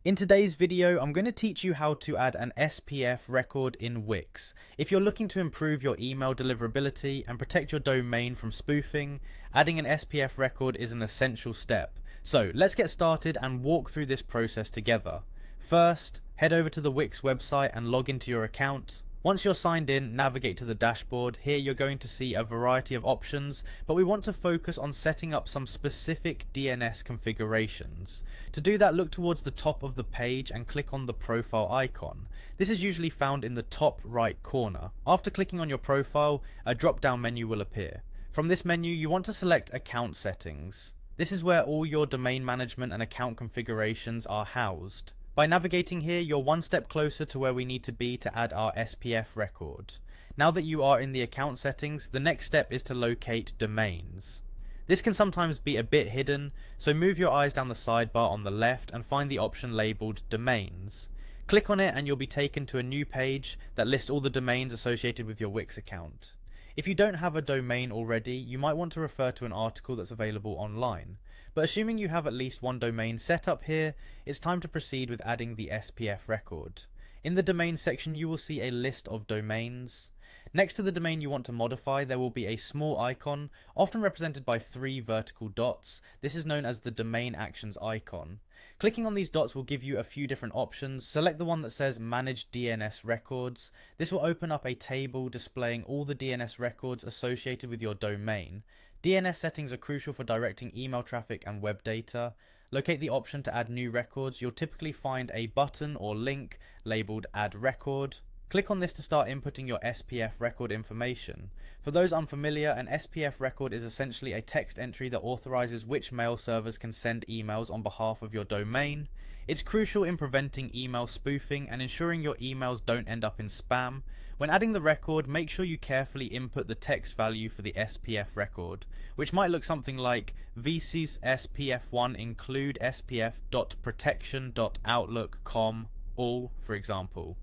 In today's video, I'm going to teach you how to add an SPF record in Wix. If you're looking to improve your email deliverability and protect your domain from spoofing, adding an SPF record is an essential step. So let's get started and walk through this process together. First, head over to the Wix website and log into your account. Once you're signed in, navigate to the dashboard. Here you're going to see a variety of options, but we want to focus on setting up some specific DNS configurations. To do that, look towards the top of the page and click on the profile icon. This is usually found in the top right corner. After clicking on your profile, a drop-down menu will appear. From this menu, you want to select Account Settings. This is where all your domain management and account configurations are housed. By navigating here, you're one step closer to where we need to be to add our SPF record. Now that you are in the account settings, the next step is to locate domains. This can sometimes be a bit hidden, so move your eyes down the sidebar on the left and find the option labeled Domains. Click on it and you'll be taken to a new page that lists all the domains associated with your Wix account. If you don't have a domain already, you might want to refer to an article that's available online. But assuming you have at least one domain set up here, it's time to proceed with adding the SPF record. In the domain section, you will see a list of domains. Next to the domain you want to modify, there will be a small icon, often represented by 3 vertical dots. This is known as the domain actions icon. Clicking on these dots will give you a few different options. Select the one that says Manage DNS Records. This will open up a table displaying all the DNS records associated with your domain. DNS settings are crucial for directing email traffic and web data. Locate the option to add new records. You'll typically find a button or link labeled Add Record. Click on this to start inputting your SPF record information. For those unfamiliar, an SPF record is essentially a text entry that authorizes which mail servers can send emails on behalf of your domain. It's crucial in preventing email spoofing and ensuring your emails don't end up in spam. When adding the record, make sure you carefully input the text value for the SPF record, which might look something like vcs spf1 include spf.protection.outlook.com all, for example.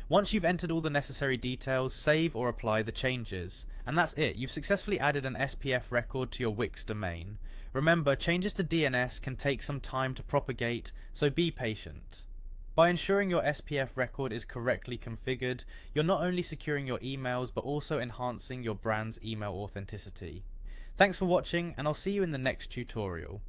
Once you've entered all the necessary details, save or apply the changes. And that's it, you've successfully added an SPF record to your Wix domain. Remember, changes to DNS can take some time to propagate, so be patient. By ensuring your SPF record is correctly configured, you're not only securing your emails, but also enhancing your brand's email authenticity. Thanks for watching, and I'll see you in the next tutorial.